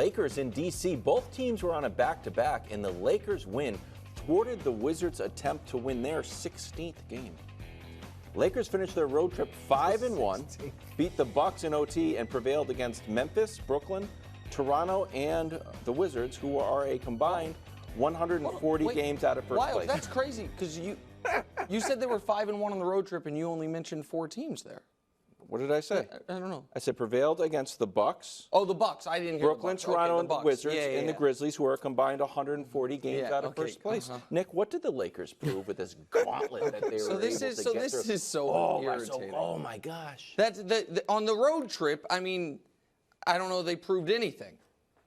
Lakers in D.C. Both teams were on a back-to-back, and the Lakers win thwarted the Wizards' attempt to win their 16th game. Lakers finished their road trip 5-1, beat the Bucks in OT, and prevailed against Memphis, Brooklyn, Toronto, and the Wizards, who are a combined 140 games out of first place. That's crazy, because you said they were 5-1 on the road trip, and you only mentioned 4 teams there. What did I say? I don't know. I said prevailed against the Bucks. Oh, the Bucks. I didn't hear Brooklyn, the Bucks. Toronto, okay, and the Wizards, and the Grizzlies, who are a combined 140 games out of first place. Nick, what did the Lakers prove with this gauntlet that they were able to get through? This is so irritating. Oh my gosh! That's on the road trip. I mean, I don't know. They proved anything.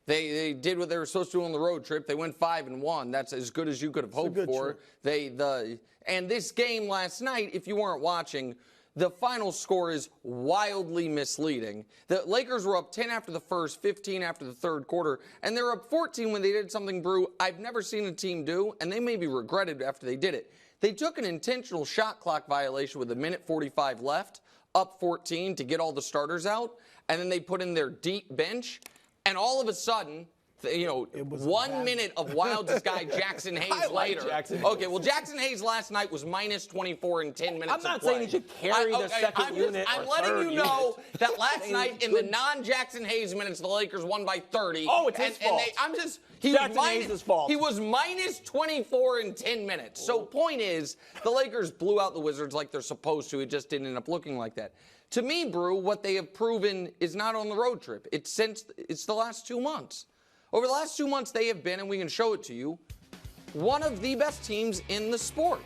They did what they were supposed to do on the road trip. They went 5-1. That's as good as you could have hoped for. And this game last night, if you weren't watching, the final score is wildly misleading. The Lakers were up 10 after the first, 15 after the third quarter, and they were up 14 when they did something, Brew, I've never seen a team do, and they maybe regretted after they did it. They took an intentional shot clock violation with 1:45 left, up 14 to get all the starters out, and then they put in their deep bench, and all of a sudden, 1 minute of Wildest guy Jackson Hayes later. Okay, well, Jackson Hayes last night was minus 24 in 10 minutes. I'm not saying he should carry the second unit. I'm letting you know that last night in the non-Jackson Hayes minutes, the Lakers won by 30. Oh, it's his fault. Jackson Hayes' fault. He was minus 24 in 10 minutes. So point is, the Lakers blew out the Wizards like they're supposed to. It just didn't end up looking like that. To me, Brew, what they have proven is not on the road trip. It's the last 2 months. Over the last 2 months, they have been, and we can show it to you, one of the best teams in the sport.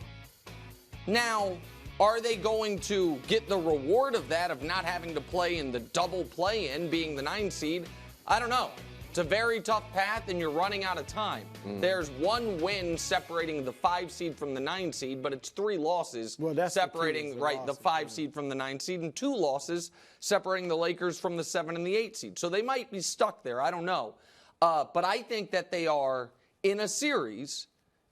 Now, are they going to get the reward of that, of not having to play in the double play-in, being the 9 seed? I don't know. It's a very tough path, and you're running out of time. There's 1 win separating the 5 seed from the 9 seed, but it's 3 losses separating the 5 seed from the 9 seed, and 2 losses separating the Lakers from the 7 and the 8 seed. So they might be stuck there. I don't know. But I think that they are, in a series,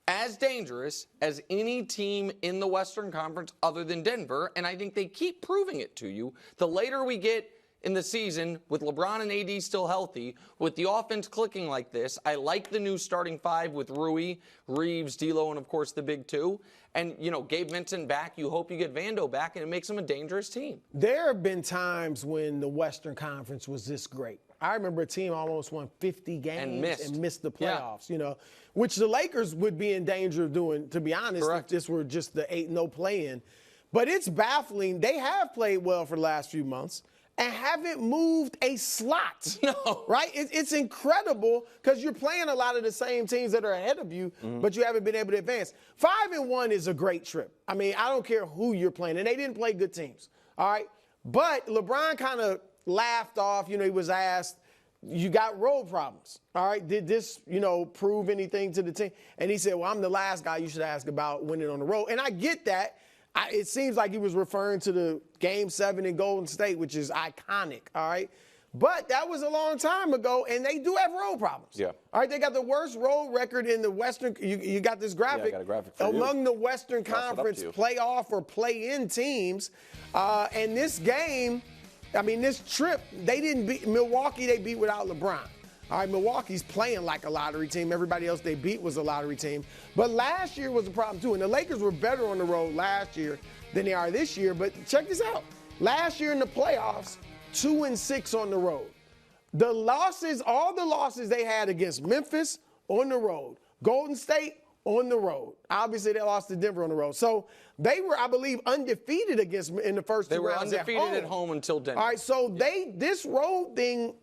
as dangerous as any team in the Western Conference other than Denver, and I think they keep proving it to you. The later we get in the season, with LeBron and AD still healthy, with the offense clicking like this, I like the new starting 5 with Rui, Reeves, D'Lo, and, of course, the big 2. And, Gabe Vincent back. You hope you get Vando back, and it makes them a dangerous team. There have been times when the Western Conference was this great. I remember a team almost won 50 games and missed the playoffs, which the Lakers would be in danger of doing, to be honest, if this were just the 8-0 play-in. But it's baffling. They have played well for the last few months and haven't moved a slot. No. Right? It's incredible because you're playing a lot of the same teams that are ahead of you, but you haven't been able to advance. 5-1 is a great trip. I mean, I don't care who you're playing. And they didn't play good teams. All right? But LeBron kind of laughed off. He was asked, you got road problems. All right? Did this, prove anything to the team? And he said, well, I'm the last guy you should ask about winning on the road. And I get that. It seems like he was referring to the Game 7 in Golden State, which is iconic, all right? But that was a long time ago, and they do have road problems. Yeah. All right, they got the worst road record in the Western. You got this graphic. Yeah, I got a graphic for among you. the Western Conference playoff or play-in teams. And this game, this trip, they didn't beat Milwaukee. They beat without LeBron. All right, Milwaukee's playing like a lottery team. Everybody else they beat was a lottery team. But last year was a problem, too. And the Lakers were better on the road last year than they are this year. But check this out. Last year in the playoffs, 2-6 on the road. The losses, all the losses they had against Memphis on the road, Golden State on the road. Obviously, they lost to Denver on the road. So they were, I believe, undefeated in the first 2 rounds. They were undefeated at home until Denver. All right, so this road thing,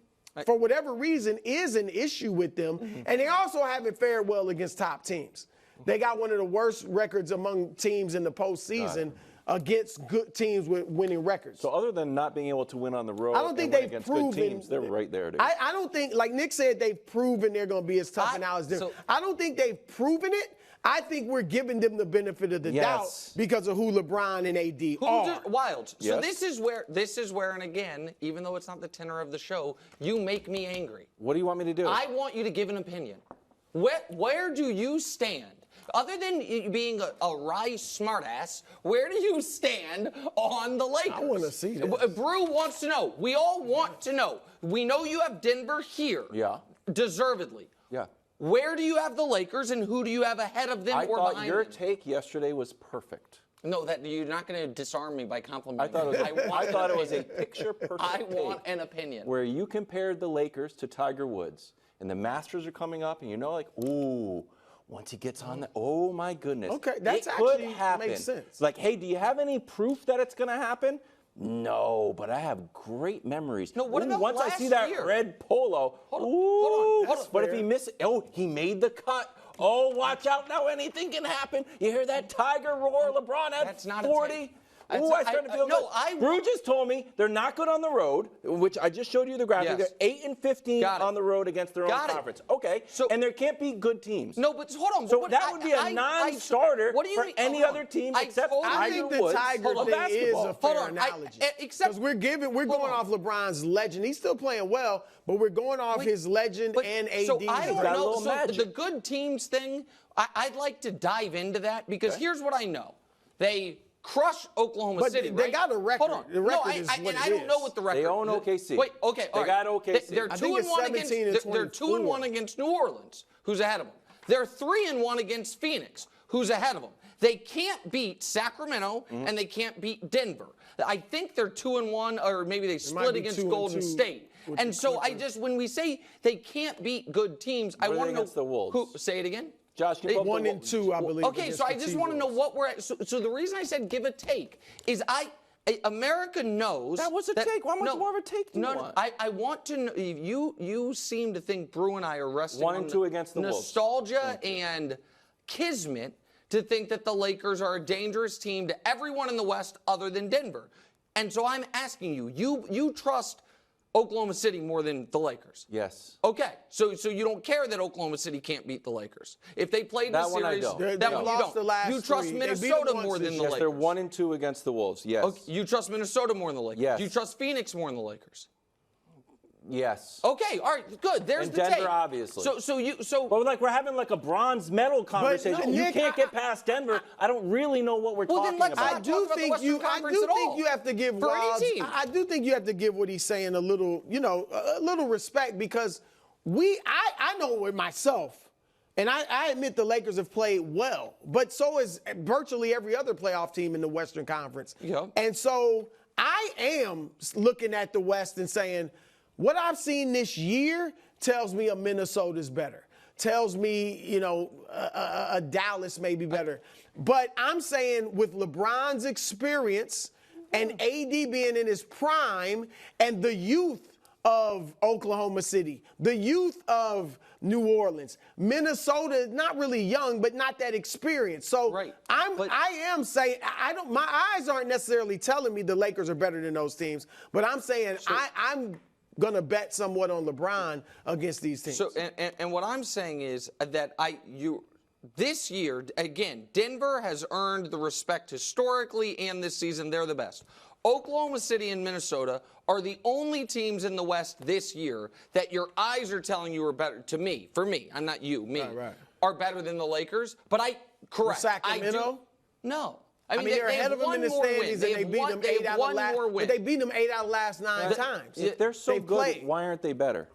for whatever reason, is an issue with them. And they also haven't fared well against top teams. They got one of the worst records among teams in the postseason against good teams with winning records. So other than not being able to win on the road, I don't think they've proven good teams, they're right there. I don't think, like Nick said, they've proven they're going to be as tough and now as Denver. I don't think they've proven it. I think we're giving them the benefit of the doubt because of who LeBron and AD are. Wild. So this is where, and again, even though it's not the tenor of the show, you make me angry. What do you want me to do? I want you to give an opinion. Where do you stand? other than being a wry smartass, where do you stand on the Lakers? I want to see this. Brew wants to know. We all want to know. We know you have Denver here. Yeah. Deservedly. Yeah. Where do you have the Lakers, and who do you have ahead of them I or thought behind your them? take yesterday was perfect. No, that you're not going to disarm me by complimenting I me. thought it was a picture-perfect I take want an opinion. where you compared the Lakers to Tiger Woods, and the Masters are coming up, and like, ooh, once he gets on the, oh my goodness. Okay, that's it could actually happen. makes sense. Like, hey, do you have any proof that it's going to happen? No, but I have great memories. No, what about once I last see that year? red polo, Hold on. But if he misses, he made the cut. Oh, watch out now, anything can happen. You hear that Tiger roar? LeBron had That's not a 40. take. Ooh, I started to feel good. Brew just told me they're not good on the road, which I just showed you the graphic. Yes. They're 8-15 Got it. on the road against their own Got it. conference. Okay, and there can't be good teams. No, but hold on. So but that would be a non-starter what do you for mean? any Hold on. other team I except totally- I Tiger think the Woods Tiger of thing is basketball. a fair Hold on. analogy. Except we're going off LeBron's legend. He's still playing well, but we're going off his legend and AD's So I don't got a know. little So magic. the good teams thing, I'd like to dive into that because here's what I know. They crush Oklahoma But City, they right? got a record. Hold on. The record no, is I what it don't know is. what the record. They own OKC. Wait, okay, all They right. got OKC. They're I 2 think and it's 1 17 against. and They're 2 and 1 against New Orleans, who's ahead of them. They're 3 and 1 against Phoenix, who's ahead of them. They can't beat Sacramento and they can't beat Denver. I think they're 2 and 1, or maybe they split be against 2 and Golden 2 State. with And the so Clippers. when we say they can't beat good teams, I What are want they to know against the Wolves? who. Say it again. Josh, can you pull up 1 the and 2, I believe. Okay, against so I the just want to know T-Wolves. what we're at. So the reason I said give a take is America knows That was a take. How much more of a take do you want? I want to know. You seem to think Brew and I are resting 1 on and 2 against the Wolves. nostalgia and kismet to think that the Lakers are a dangerous team to everyone in the West other than Denver. And so I'm asking you trust Oklahoma City more than the Lakers? Yes. Okay, so you don't care that Oklahoma City can't beat the Lakers. If they played That the one I series, don't. that They one you lost don't. the last You trust 3. They beat them Minnesota once more this than the year. Yes, Lakers. they're 1 and 2 against the Wolves. Yes. Okay, you trust Minnesota more than the Lakers. Yes. You trust Phoenix more than the Lakers. Yes. Okay, all right, good. There's And the Denver, take. obviously. So But we're having like a bronze medal conversation. You Nick, can't get past Denver. I don't really know what we're Well, talking then let's about. not talk about the Western Conference at all. You have to give For any Roz, team. I do think you have to give what he's saying a little, a little respect because I know it myself, and I admit the Lakers have played well, but so is virtually every other playoff team in the Western Conference. Yeah. And so I am looking at the West and saying, what I've seen this year tells me a Minnesota's better. Tells me, a Dallas may be better. But I'm saying with LeBron's experience and AD being in his prime and the youth of Oklahoma City, the youth of New Orleans, Minnesota is not really young, but not that experienced. So Right. I am saying my eyes aren't necessarily telling me the Lakers are better than those teams, but I'm saying I'm going to bet somewhat on LeBron against these teams. So, and what I'm saying is that this year, again, Denver has earned the respect historically and this season. They're the best. Oklahoma City and Minnesota are the only teams in the West this year that your eyes are telling you are better, to me, for me, I'm not you, me, Right. are better than the Lakers. But correct. Sacramento? No. I mean, they're ahead of them in the standings, and they beat them 8 out of last. They beat them 8 out of the last 9 times. If they're so They've good, played. why aren't they better?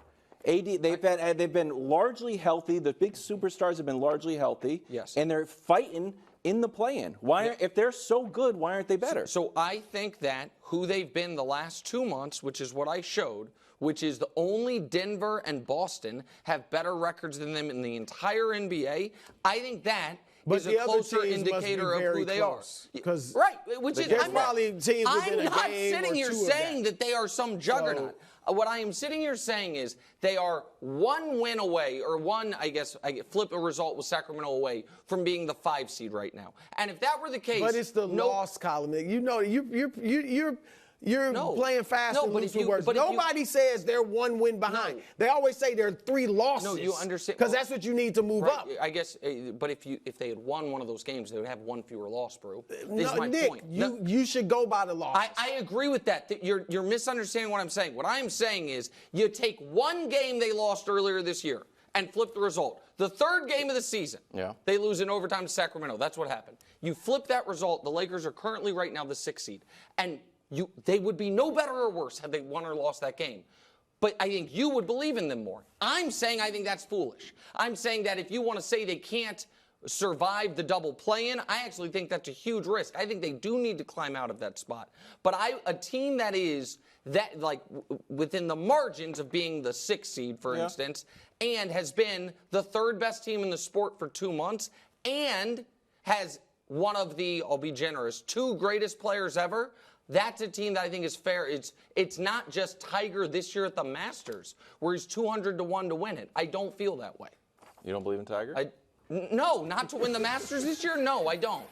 They've been largely healthy. The big superstars have been largely healthy. Yes. And they're fighting in the play-in. If they're so good, why aren't they better? So I think that who they've been the last 2 months, which is what I showed, which is the only Denver and Boston have better records than them in the entire NBA. I think that But is a the other closer teams must be indicator of very who they close, are. 'cause Right, which is there's I'm not, probably teams within I'm a not game sitting or here two of saying that. they are some juggernaut. What I am sitting here saying is they are 1 win away, or I flip a result with Sacramento away from being the 5 seed right now. And if that were the case, But it's the loss column. You're playing fast and loose with words. Nobody says they're 1 win behind. No. They always say they're 3 losses. No, you understand. Because that's what you need to move up. I guess, but if they had won one of those games, they would have 1 fewer loss, bro. Is No, my Nick, point. you should go by the loss. I agree with that. You're misunderstanding what I'm saying. What I'm saying is you take 1 game they lost earlier this year, and flip the result. The third game of the season, they lose in overtime to Sacramento. That's what happened. You flip that result, the Lakers are currently right now the 6th seed. And they would be no better or worse had they won or lost that game. But I think you would believe in them more. I'm saying I think that's foolish. I'm saying that if you want to say they can't survive the double play-in, I actually think that's a huge risk. I think they do need to climb out of that spot. But a team that is within the margins of being the 6th seed, for instance, and has been the 3rd best team in the sport for 2 months, and has one of the, I'll be generous, 2 greatest players ever. That's a team that I think is fair. It's not just Tiger this year at the Masters, where he's 200-1 to win it. I don't feel that way. You don't believe in Tiger? No, not to win the Masters this year? No, I don't.